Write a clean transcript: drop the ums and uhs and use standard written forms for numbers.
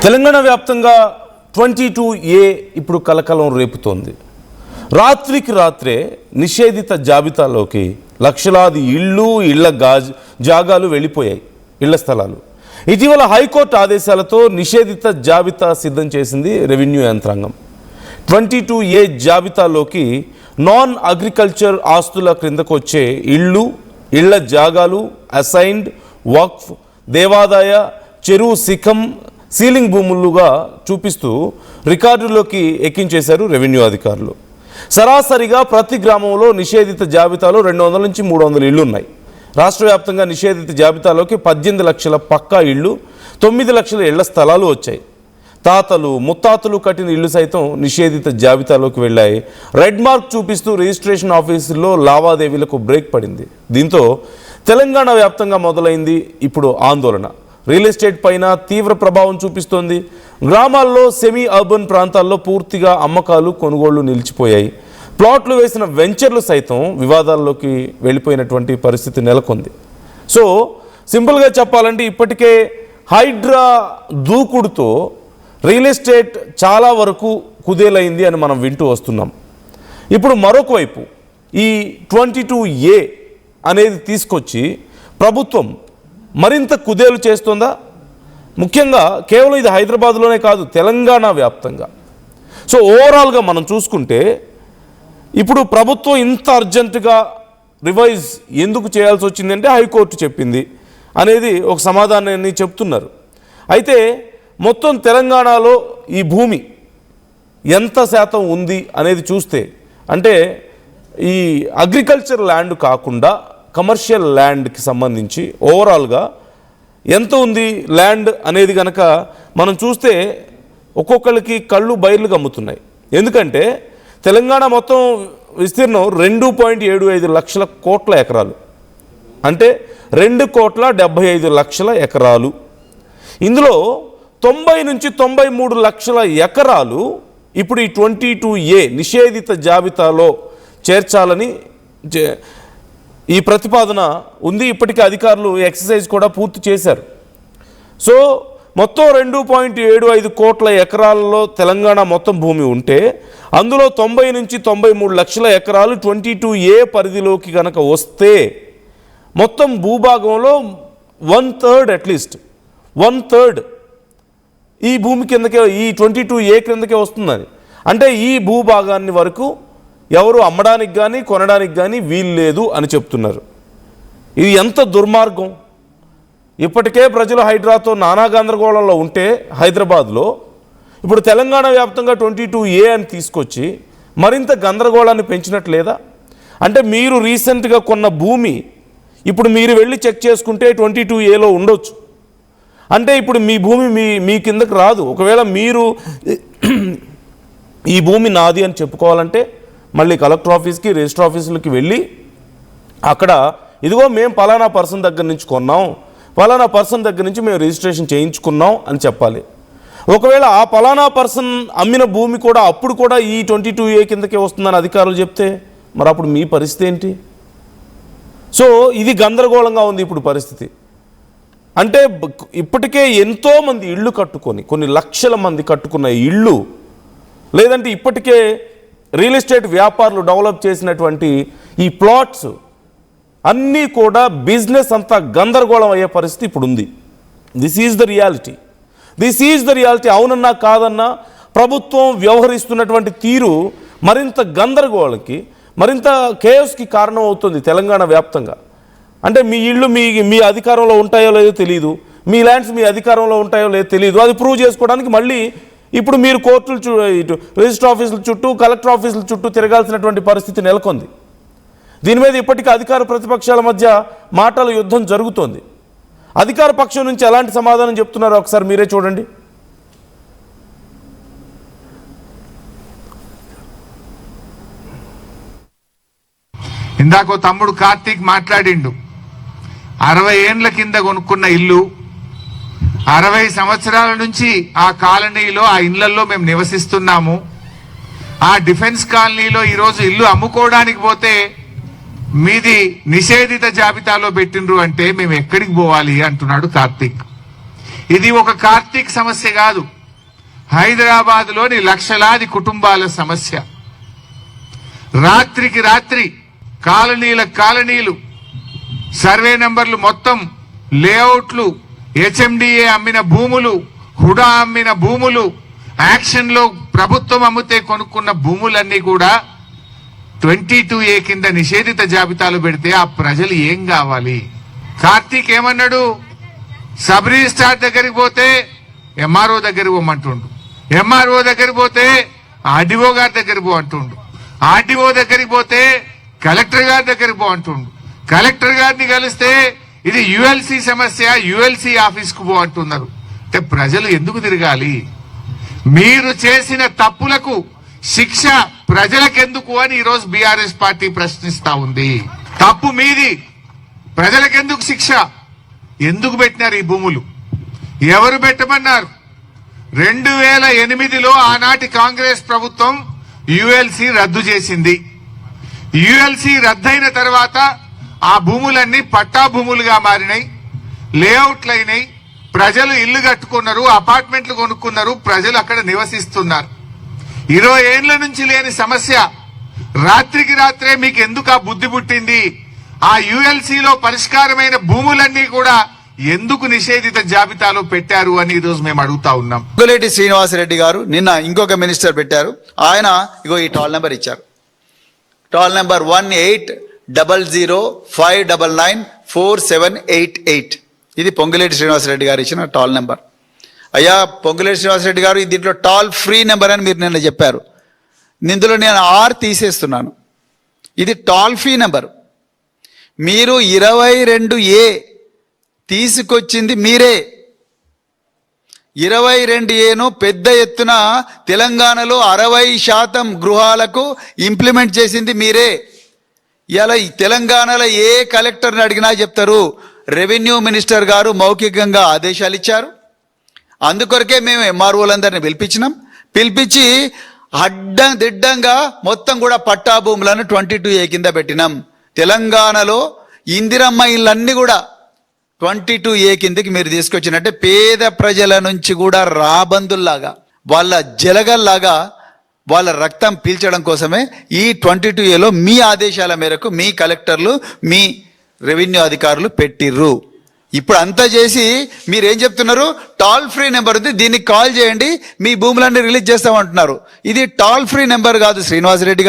తెలంగాణ వ్యాప్తంగా 22A ఇప్పుడు కలకలం రేపుతోంది. రాత్రికి రాత్రే నిషేధిత జాబితాలోకి లక్షలాది ఇళ్ల జాగాలు వెళ్ళిపోయాయి, ఇళ్ల స్థలాలు. ఇటీవల హైకోర్టు ఆదేశాలతో నిషేధిత జాబితా సిద్ధం చేసింది రెవెన్యూ యంత్రాంగం. 22A జాబితాలోకి నాన్ అగ్రికల్చర్ ఆస్తుల క్రిందకు వచ్చే ఇళ్ల జాగాలు, అసైన్డ్, వక్ఫ్, దేవాదాయ, చెరువు శిఖం, సీలింగ్ భూములుగా చూపిస్తూ రికార్డులోకి ఎక్కించేశారు రెవెన్యూ అధికారులు. సరాసరిగా ప్రతి గ్రామంలో నిషేధిత జాబితాలో 200 నుంచి 300 ఇళ్లు ఉన్నాయి. రాష్ట్ర వ్యాప్తంగా నిషేధిత జాబితాలోకి 18 లక్షల పక్కా ఇళ్లు, 9 లక్షల ఇళ్ల స్థలాలు వచ్చాయి. తాతలు ముత్తాతలు కట్టిన ఇళ్లు సైతం నిషేధిత జాబితాలోకి వెళ్ళాయి. రెడ్ మార్క్ చూపిస్తూ రిజిస్ట్రేషన్ ఆఫీసుల్లో లావాదేవీలకు బ్రేక్ పడింది. దీంతో తెలంగాణ వ్యాప్తంగా మొదలైంది ఇప్పుడు ఆందోళన. రియల్ ఎస్టేట్ పైన తీవ్ర ప్రభావం చూపిస్తోంది. గ్రామాల్లో, సెమీ అర్బన్ ప్రాంతాల్లో పూర్తిగా అమ్మకాలు, కొనుగోళ్లు నిలిచిపోయాయి. ప్లాట్లు వేసిన వెంచర్లు సైతం వివాదాల్లోకి వెళ్ళిపోయినటువంటి పరిస్థితి నెలకొంది. సో సింపుల్గా చెప్పాలంటే ఇప్పటికే హైడ్రా దూకుడుతో రియల్ ఎస్టేట్ చాలా వరకు కుదేలైంది అని మనం వింటూ వస్తున్నాం. ఇప్పుడు మరొక వైపు ఈ 22A అనేది తీసుకొచ్చి ప్రభుత్వం మరింత కుదేలు చేస్తుందా? ముఖ్యంగా కేవలం ఇది హైదరాబాద్లోనే కాదు, తెలంగాణ వ్యాప్తంగా. సో ఓవరాల్గా మనం చూసుకుంటే ఇప్పుడు ప్రభుత్వం ఇంత అర్జెంటుగా రివైజ్ ఎందుకు చేయాల్సి వచ్చిందంటే హైకోర్టు చెప్పింది అనేది ఒక సమాధానాన్ని చెప్తున్నారు. అయితే మొత్తం తెలంగాణలో ఈ భూమి ఎంత శాతం ఉంది అనేది చూస్తే, అంటే ఈ అగ్రికల్చర్ ల్యాండ్ కాకుండా కమర్షియల్ ల్యాండ్కి సంబంధించి ఓవరాల్గా ఎంత ఉంది ల్యాండ్ అనేది కనుక మనం చూస్తే ఒక్కొక్కరికి కళ్ళు బయర్లు గమ్ముతున్నాయి. ఎందుకంటే తెలంగాణ మొత్తం విస్తీర్ణం 2.75 లక్షల కోట్ల ఎకరాలు, అంటే 2,75,00,000 ఎకరాలు. ఇందులో 90 నుంచి 93 లక్షల ఎకరాలు ఇప్పుడు ఈ 22A నిషేధిత జాబితాలో చేర్చాలని ఈ ప్రతిపాదన ఉంది. ఇప్పటికే అధికారులు ఎక్సర్సైజ్ కూడా పూర్తి చేశారు. సో మొత్తం 2.75 కోట్ల ఎకరాలలో తెలంగాణ మొత్తం భూమి ఉంటే అందులో 90 నుంచి 93 లక్షల ఎకరాలు 22A పరిధిలోకి కనుక వస్తే మొత్తం భూభాగంలో 1/3 అట్లీస్ట్ 1/3 ఈ భూమి కిందకే, ఈ 22A కిందకే వస్తుందని. అంటే ఈ భూభాగాన్ని వరకు ఎవరు అమ్మడానికి కానీ కొనడానికి కానీ వీలు లేదు అని చెప్తున్నారు. ఇది ఎంత దుర్మార్గం! ఇప్పటికే ప్రజలు హైడ్రాతో నానా గందరగోళంలో ఉంటే హైదరాబాద్లో ఇప్పుడు తెలంగాణ వ్యాప్తంగా 22A అని తీసుకొచ్చి మరింత గందరగోళాన్ని పెంచినట్లేదా? అంటే మీరు రీసెంట్గా కొన్న భూమి ఇప్పుడు మీరు వెళ్ళి చెక్ చేసుకుంటే 22Aలో ఉండొచ్చు. అంటే ఇప్పుడు మీ భూమి మీ కిందకు రాదు. ఒకవేళ మీరు ఈ భూమి నాది అని చెప్పుకోవాలంటే మళ్ళీ కలెక్టర్ ఆఫీస్కి, రిజిస్టర్ ఆఫీసులకి వెళ్ళి అక్కడ ఇదిగో మేము పలానా పర్సన్ దగ్గర నుంచి కొన్నాం, పలానా పర్సన్ దగ్గర నుంచి మేము రిజిస్ట్రేషన్ చేయించుకున్నాం అని చెప్పాలి. ఒకవేళ ఆ పలానా పర్సన్ అమ్మిన భూమి కూడా అప్పుడు కూడా ఈ 22A కిందకే వస్తుందని అధికారులు చెప్తే మరి అప్పుడు మీ పరిస్థితి ఏంటి? సో ఇది గందరగోళంగా ఉంది ఇప్పుడు పరిస్థితి. అంటే ఇప్పటికే ఎంతోమంది ఇళ్ళు కట్టుకొని, కొన్ని లక్షల మంది కట్టుకున్న ఇళ్ళు, లేదంటే ఇప్పటికే రియల్ ఎస్టేట్ వ్యాపారులు డెవలప్ చేసినటువంటి ఈ ప్లాట్స్ అన్నీ కూడా బిజినెస్ అంతా గందరగోళం అయ్యే పరిస్థితి ఇప్పుడు ఉంది. This is the reality. అవునన్నా కాదన్నా ప్రభుత్వం వ్యవహరిస్తున్నటువంటి తీరు మరింత గందరగోళంకి, మరింత కేయోస్కి కారణం అవుతుంది తెలంగాణ వ్యాప్తంగా. అంటే మీ ఇళ్ళు మీ అధికారంలో ఉంటాయో లేదో తెలియదు, మీ ల్యాండ్స్ మీ అధికారంలో ఉంటాయో లేదో తెలియదు. అది ప్రూవ్ చేసుకోవడానికి మళ్ళీ ఇప్పుడు మీరు కోర్టులు ఇటు రిజిస్టర్ ఆఫీసుల చుట్టూ, కలెక్టర్ ఆఫీసుల చుట్టూ తిరగాల్సినటువంటి పరిస్థితి నెలకొంది. దీని మీద ఇప్పటికీ అధికార ప్రతిపక్షాల మధ్య మాటల యుద్ధం జరుగుతోంది. అధికార పక్షం నుంచి ఎలాంటి సమాధానం చెప్తున్నారో ఒకసారి మీరే చూడండి. ఇందాకో తమ్ముడు కార్తీక్ మాట్లాడిండు, 60 ఏండ్ల కింద కొనుక్కున్న ఇల్లు, 60 సంవత్సరాల నుంచి ఆ కాలనీలో, ఆ ఇళ్లలో మేము నివసిస్తున్నాము. ఆ డిఫెన్స్ కాలనీలో ఈరోజు ఇల్లు అమ్ముకోవడానికి పోతే మీది నిషేధిత జాబితాలో పెట్టినరు అంటే మేము ఎక్కడికి పోవాలి అంటున్నాడు కార్తీక్. ఇది ఒక కార్తీక్ సమస్య కాదు, హైదరాబాద్లోని లక్షలాది కుటుంబాల సమస్య. రాత్రికి రాత్రి కాలనీలు సర్వే నంబర్లు మొత్తం లేఅవుట్లు, హెచ్ఎండిఏ అమ్మిన భూములు, హుడా అమ్మిన భూములు, యాక్షన్ లో ప్రభుత్వం అమ్మితే కొనుక్కున్న భూములన్నీ కూడా 22A కింద నిషేధిత జాబితాలు పెడితే ఆ ప్రజలు ఏం కావాలి? కార్తీక్ ఏమన్నాడు? సబ్ రిజిస్ట్రార్ దగ్గరికి పోతే ఎంఆర్ఓ దగ్గరికి పోమంటుండు, ఎంఆర్ఓ దగ్గరికి పోతే ఆర్డీఓ గారి దగ్గరికి పో అంటుండు, ఆర్డీఓ దగ్గరికి పోతే కలెక్టర్ గారి దగ్గరికి పో అంటుండు, కలెక్టర్ గారిని కలిస్తే ఇది యుఎల్సి సమస్య, యుఎల్సి ఆఫీస్ కు పో అంటున్నారు. అంటే ప్రజలు ఎందుకు తిరగాలి? మీరు చేసిన తప్పులకు శిక్ష ప్రజలకెందుకు అని ఈరోజు బీఆర్ఎస్ పార్టీ ప్రశ్నిస్తా ఉంది. తప్పు మీది, ప్రజలకెందుకు శిక్ష? ఎందుకు పెట్టినారు ఈ భూములు? ఎవరు పెట్టమన్నారు? 2008లో ఆనాటి కాంగ్రెస్ ప్రభుత్వం యుఎల్సి రద్దు చేసింది. యుఎల్సి రద్దయిన తర్వాత ఆ భూములన్నీ పట్టా భూములుగా మారినాయి, లేఅవుట్లు అయినాయి, ప్రజలు ఇల్లు కట్టుకున్నారు, అపార్ట్మెంట్లు కొనుక్కున్నారు, ప్రజలు అక్కడ నివసిస్తున్నారు. 20 ఏళ్ల నుంచి లేని సమస్య రాత్రికి రాత్రే మీకు ఎందుకు ఆ బుద్ధి పుట్టింది? ఆ యుఎల్సిలో పరిష్కారమైన భూములన్నీ కూడా ఎందుకు నిషేధిత జాబితాలో పెట్టారు అని ఈరోజు మేము అడుగుతా ఉన్నాం. పొంగులేటి శ్రీనివాసరెడ్డి గారు నిన్న ఇంకొక మినిస్టర్ పెట్టారు. ఆయన ఇగో ఈ టాల్ నెంబర్ ఇచ్చారు. Tall number 180059994788. ఇది పొంగులేటి శ్రీనివాసరెడ్డి గారు ఇచ్చిన టాల్ నెంబర్. అయ్యా పొంగులేటి శ్రీనివాసరెడ్డి గారు దీంట్లో టాల్ ఫ్రీ నెంబర్ అని మీరు నిన్న చెప్పారు. ఇందులో నేను R తీసేస్తున్నాను. ఇది టాల్ ఫ్రీ నెంబర్. మీరు 22A తీసుకొచ్చింది మీరే. 22Aను పెద్ద ఎత్తున తెలంగాణలో 60% గృహాలకు ఇంప్లిమెంట్ చేసింది మీరే. ఇలా తెలంగాణలో ఏ కలెక్టర్ని అడిగినా చెప్తారు రెవెన్యూ మినిస్టర్ గారు మౌఖికంగా ఆదేశాలు ఇచ్చారు. అందుకొరకే మేము ఎంఆర్ఓలందరినీ పిలిపించి దిడ్డంగా మొత్తం కూడా పట్టా భూములను 22A కింద పెట్టినాం. తెలంగాణలో ఇందిరమ్మ ఇళ్ళన్నీ కూడా 22A కిందకి మీరు తీసుకొచ్చినట్టే పేద ప్రజల నుంచి కూడా రాబందుల్లాగా, వాళ్ళ జలగల్లాగా వాళ్ళ రక్తం పీల్చడం కోసమే ఈ 22Aలో మీ ఆదేశాల మేరకు మీ కలెక్టర్లు, మీ రెవెన్యూ అధికారులు పెట్టిర్రు. ఇప్పుడు అంతా చేసి మీరేం చెప్తున్నారు? టాల్ ఫ్రీ నెంబర్ ఉంది, దీనికి కాల్ చేయండి, మీ భూములన్నీ రిలీజ్ చేస్తామంటున్నారు. ఇది టాల్ ఫ్రీ నెంబర్ కాదు శ్రీనివాసరెడ్డి గారు.